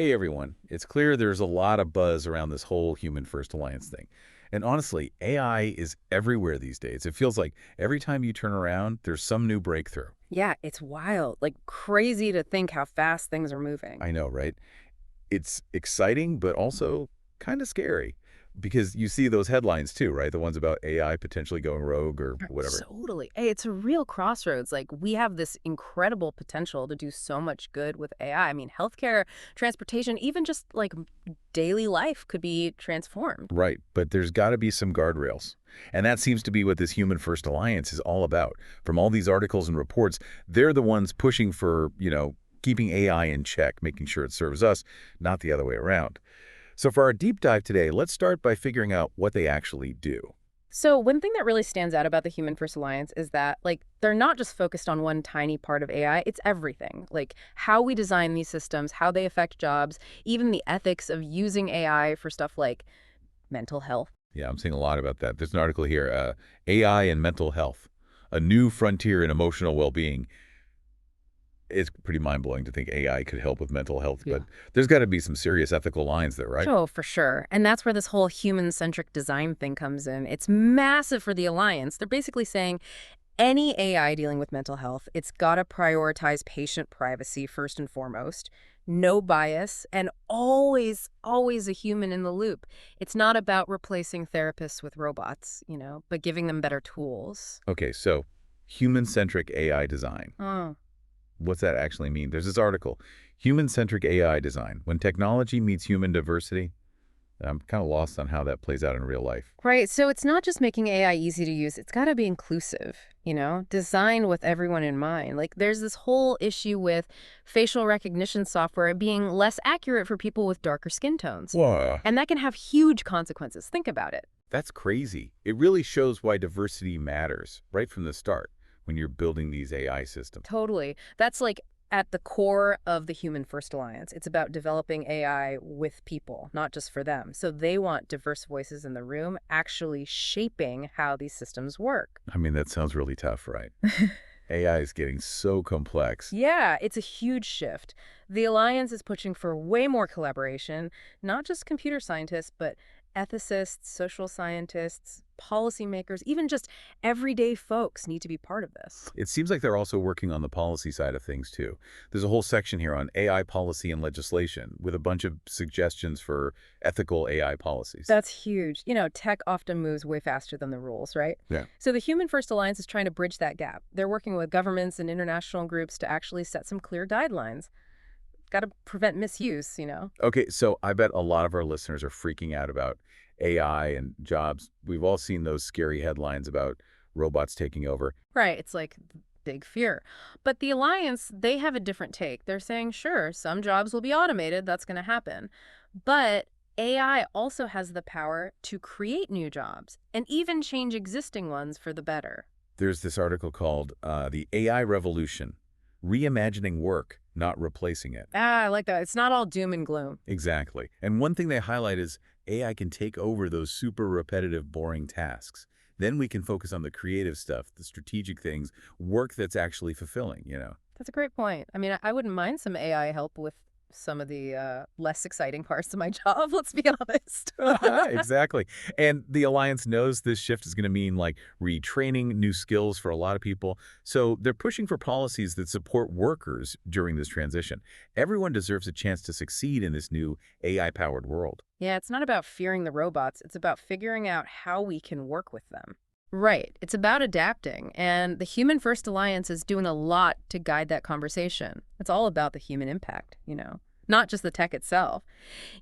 Hey everyone, it's clear there's a lot of buzz around this whole human first alliance thing. And honestly, AI is everywhere these days. It feels like every time you turn around, there's some new breakthrough. Yeah, it's wild. Like crazy to think how fast things are moving. I know, right? It's exciting, but also kind of scary because you see those headlines too, right? The ones about AI potentially going rogue or whatever. Totally. Hey, it's a real crossroads. Like we have this incredible potential to do so much good with AI. I mean, healthcare, transportation, even just like daily life could be transformed. Right, but there's got to be some guardrails. And that seems to be what this Human First Alliance is all about. From all these articles and reports, they're the ones pushing for, keeping AI in check, making sure it serves us, not the other way around. So for our deep dive today, let's start by figuring out what they actually do. So, one thing that really stands out about the Human First Alliance is that, like, they're not just focused on one tiny part of AI, it's everything. Like, how we design these systems, how they affect jobs, even the ethics of using AI for stuff like mental health. Yeah, I'm seeing a lot about that. There's an article here, AI and mental health, a new frontier in emotional well-being. It's pretty mind-blowing to think AI could help with mental health, but Yeah. there's got to be some serious ethical lines there, right? Oh, for sure. And that's where this whole human-centric design thing comes in. It's massive for the Alliance. They're basically saying any AI dealing with mental health, it's got to prioritize patient privacy first and foremost, no bias, and always, always a human in the loop. It's not about replacing therapists with robots, but giving them better tools. Okay, so human-centric AI design. Oh, What's that actually mean? There's this article, Human-Centric AI Design. When technology meets human diversity, I'm kind of lost on how that plays out in real life. right. So it's not just making AI easy to use, it's got to be inclusive, designed with everyone in mind. Like there's this whole issue with facial recognition software being less accurate for people with darker skin tones. Whoa. And that can have huge consequences. Think about it. That's crazy. It really shows why diversity matters right from the start when you're building these AI systems. Totally. That's like at the core of the Human First Alliance. It's about developing AI with people, not just for them. So they want diverse voices in the room actually shaping how these systems work. I mean, that sounds really tough, right? AI is getting so complex. Yeah, it's a huge shift. The Alliance is pushing for way more collaboration, not just computer scientists, but ethicists, social scientists, policymakers, even just everyday folks need to be part of this. It seems like they're also working on the policy side of things, too. There's a whole section here on AI policy and legislation with a bunch of suggestions for ethical AI policies. That's huge. Tech often moves way faster than the rules, right? Yeah. So the Human First Alliance is trying to bridge that gap. They're working with governments and international groups to actually set some clear guidelines. Got to prevent misuse. Okay, so I bet a lot of our listeners are freaking out about AI and jobs. We've all seen those scary headlines about robots taking over. Right, it's like big fear. But the Alliance, they have a different take. They're saying, sure, some jobs will be automated, that's going to happen. But AI also has the power to create new jobs and even change existing ones for the better. There's this article called The AI Revolution, Reimagining Work, Not Replacing It. Ah, I like that. It's not all doom and gloom. Exactly. And one thing they highlight is AI can take over those super repetitive, boring tasks. Then we can focus on the creative stuff, the strategic things, work that's actually fulfilling. That's a great point. I mean, I wouldn't mind some AI help with some of the less exciting parts of my job, let's be honest. Exactly. And the Alliance knows this shift is going to mean like retraining new skills for a lot of people. So they're pushing for policies that support workers during this transition. Everyone deserves a chance to succeed in this new AI-powered world. Yeah, it's not about fearing the robots. It's about figuring out how we can work with them. Right. It's about adapting. And the Human First Alliance is doing a lot to guide that conversation. It's all about the human impact, not just the tech itself.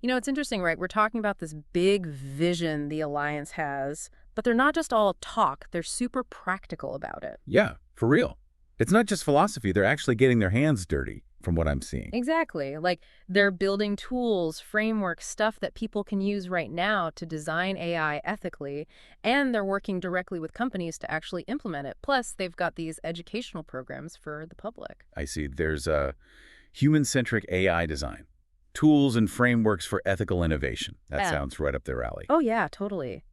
It's interesting, right? We're talking about this big vision the Alliance has, but they're not just all talk. They're super practical about it. Yeah, for real. It's not just philosophy. They're actually getting their hands dirty from what I'm seeing. Exactly. Like they're building tools, frameworks, stuff that people can use right now to design AI ethically, and they're working directly with companies to actually implement it. Plus, they've got these educational programs for the public. I see. There's a human-centric AI design, tools and frameworks for ethical innovation. That Yeah. sounds right up their alley. Oh, yeah, totally.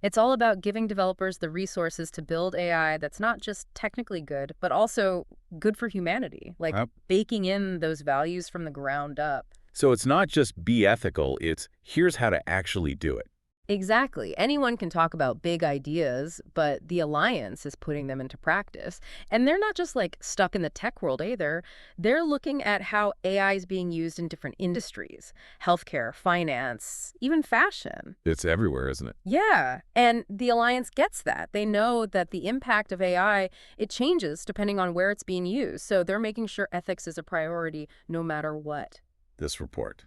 It's all about giving developers the resources to build AI that's not just technically good, but also good for humanity, like Yep. baking in those values from the ground up. So it's not just be ethical, it's here's how to actually do it. Exactly. Anyone can talk about big ideas, but the alliance is putting them into practice. And they're not just like stuck in the tech world either. They're looking at how AI is being used in different industries, healthcare, finance, even fashion. It's everywhere, isn't it? Yeah, and the alliance gets that. They know that the impact of AI, it changes depending on where it's being used. So they're making sure ethics is a priority no matter what. This report.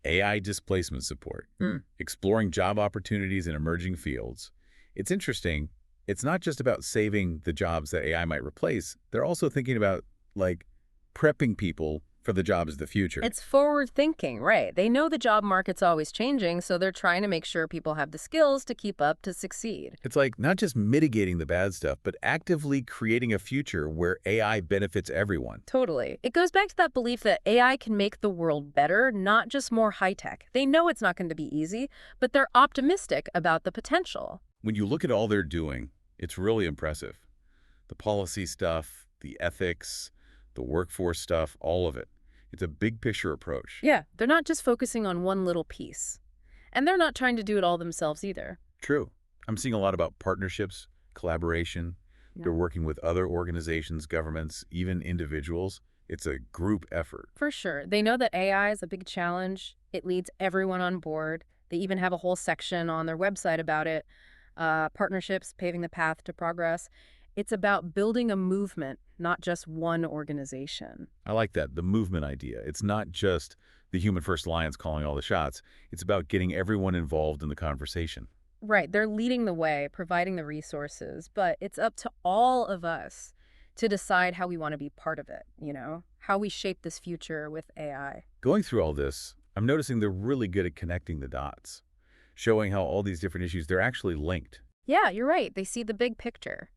AI displacement support, Mm. exploring job opportunities in emerging fields. It's interesting. It's not just about saving the jobs that AI might replace. They're also thinking about, like, prepping people for the jobs of the future. It's forward thinking, right? They know the job market's always changing, so they're trying to make sure people have the skills to keep up to succeed. It's like not just mitigating the bad stuff, but actively creating a future where AI benefits everyone. Totally. It goes back to that belief that AI can make the world better, not just more high tech. They know it's not going to be easy, but they're optimistic about the potential. When you look at all they're doing, it's really impressive. The policy stuff, the ethics, the workforce stuff, all of it. It's a big picture approach. Yeah, they're not just focusing on one little piece. And they're not trying to do it all themselves either. True. I'm seeing a lot about partnerships, collaboration. Yeah. They're working with other organizations, governments, even individuals. It's a group effort. For sure. They know that AI is a big challenge. It leads everyone on board. They even have a whole section on their website about it. Partnerships, paving the path to progress. It's about building a movement, not just one organization. I like that, the movement idea. It's not just the Human First Alliance calling all the shots. It's about getting everyone involved in the conversation. Right. They're leading the way, providing the resources, but it's up to all of us to decide how we want to be part of it, how we shape this future with AI. Going through all this, I'm noticing they're really good at connecting the dots, showing how all these different issues, they're actually linked. Yeah, you're right. They see the big picture.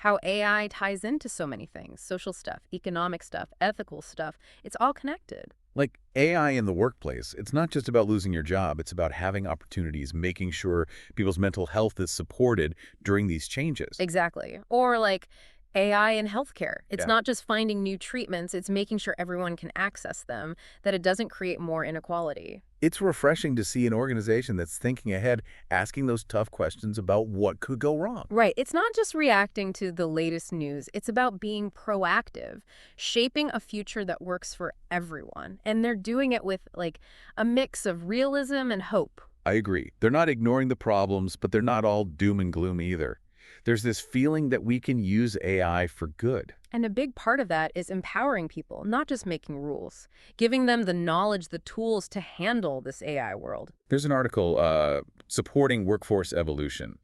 How AI ties into so many things, social stuff, economic stuff, ethical stuff. It's all connected. Like AI in the workplace, it's not just about losing your job. It's about having opportunities, making sure people's mental health is supported during these changes. Exactly. Or like AI in healthcare. It's Yeah. not just finding new treatments, it's making sure everyone can access them, that it doesn't create more inequality. It's refreshing to see an organization that's thinking ahead, asking those tough questions about what could go wrong. Right. It's not just reacting to the latest news. It's about being proactive, shaping a future that works for everyone. And they're doing it with like a mix of realism and hope. I agree. They're not ignoring the problems, but they're not all doom and gloom either. There's this feeling that we can use AI for good. And a big part of that is empowering people, not just making rules, giving them the knowledge, the tools to handle this AI world. There's an article supporting workforce evolution,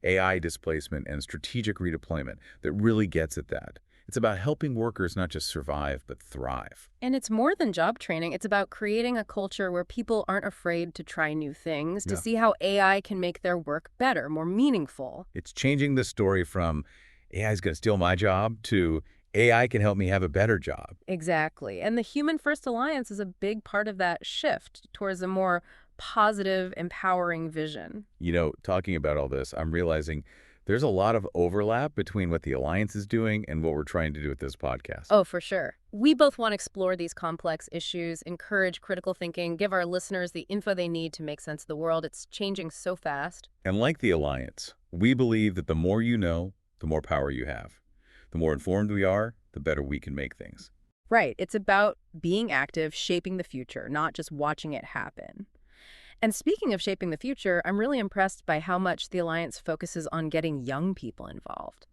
AI displacement, and strategic redeployment that really gets at that. It's about helping workers not just survive, but thrive. And it's more than job training. It's about creating a culture where people aren't afraid to try new things, to Yeah. see how AI can make their work better, more meaningful. It's changing the story from AI is going to steal my job to AI can help me have a better job. Exactly. And the Human First Alliance is a big part of that shift towards a more positive, empowering vision. Talking about all this, I'm realizing there's a lot of overlap between what the Alliance is doing and what we're trying to do with this podcast. Oh, for sure. We both want to explore these complex issues, encourage critical thinking, give our listeners the info they need to make sense of the world. It's changing so fast. And like the Alliance, we believe that the more you know, the more power you have. The more informed we are, the better we can make things. Right. It's about being active, shaping the future, not just watching it happen. And speaking of shaping the future, I'm really impressed by how much the Alliance focuses on getting young people involved.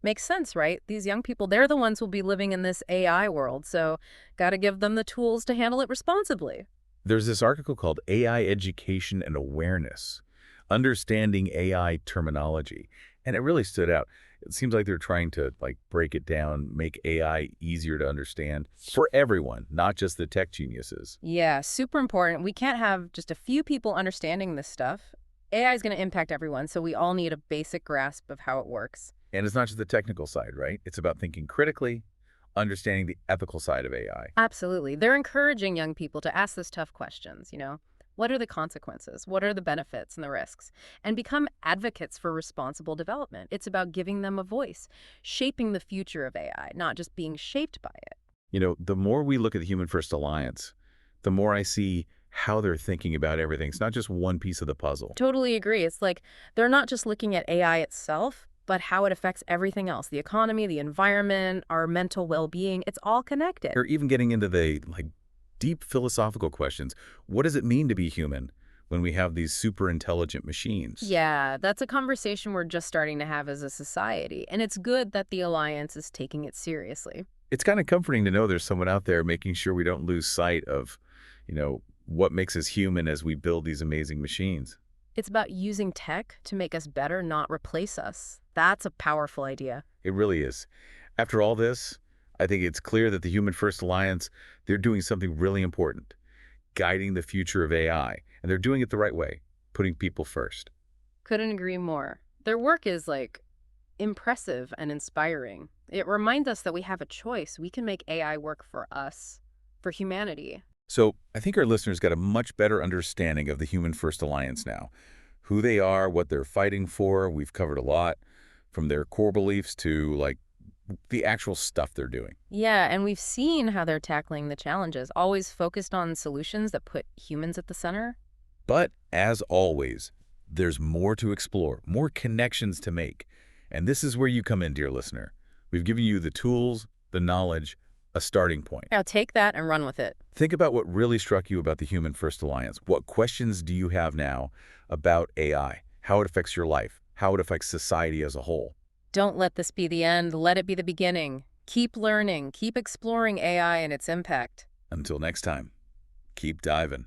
Makes sense, right? These young people, they're the ones who'll be living in this AI world, so got to give them the tools to handle it responsibly. There's this article called AI Education and Awareness, Understanding AI Terminology, and it really stood out. It seems like they're trying to break it down, make AI easier to understand for everyone, not just the tech geniuses. Yeah, super important. We can't have just a few people understanding this stuff. AI is going to impact everyone, so we all need a basic grasp of how it works. And it's not just the technical side, right? It's about thinking critically, understanding the ethical side of AI. Absolutely. They're encouraging young people to ask those tough questions. What are the consequences? What are the benefits and the risks? And become advocates for responsible development. It's about giving them a voice, shaping the future of AI, not just being shaped by it. The more we look at the Human First Alliance, the more I see how they're thinking about everything. It's not just one piece of the puzzle. Totally agree. It's like they're not just looking at AI itself, but how it affects everything else, the economy, the environment, our mental well-being. It's all connected. They're even getting into the deep philosophical questions. What does it mean to be human when we have these super intelligent machines? Yeah, that's a conversation we're just starting to have as a society, and it's good that the Alliance is taking it seriously. It's kind of comforting to know there's someone out there making sure we don't lose sight of, what makes us human as we build these amazing machines. It's about using tech to make us better, not replace us. That's a powerful idea. It really is. After all this, I think it's clear that the Human First Alliance, they're doing something really important, guiding the future of AI. And they're doing it the right way, putting people first. Couldn't agree more. Their work is impressive and inspiring. It reminds us that we have a choice. We can make AI work for us, for humanity. So I think our listeners got a much better understanding of the Human First Alliance now. Who they are, what they're fighting for. We've covered a lot, from their core beliefs to the actual stuff they're doing. Yeah, and we've seen how they're tackling the challenges, always focused on solutions that put humans at the center. But as always, there's more to explore, more connections to make. And this is where you come in, dear listener. We've given you the tools, the knowledge, a starting point. Now take that and run with it. Think about what really struck you about the Human First Alliance. What questions do you have now about AI? How it affects your life? How it affects society as a whole? Don't let this be the end. Let it be the beginning. Keep learning. Keep exploring AI and its impact. Until next time, keep diving.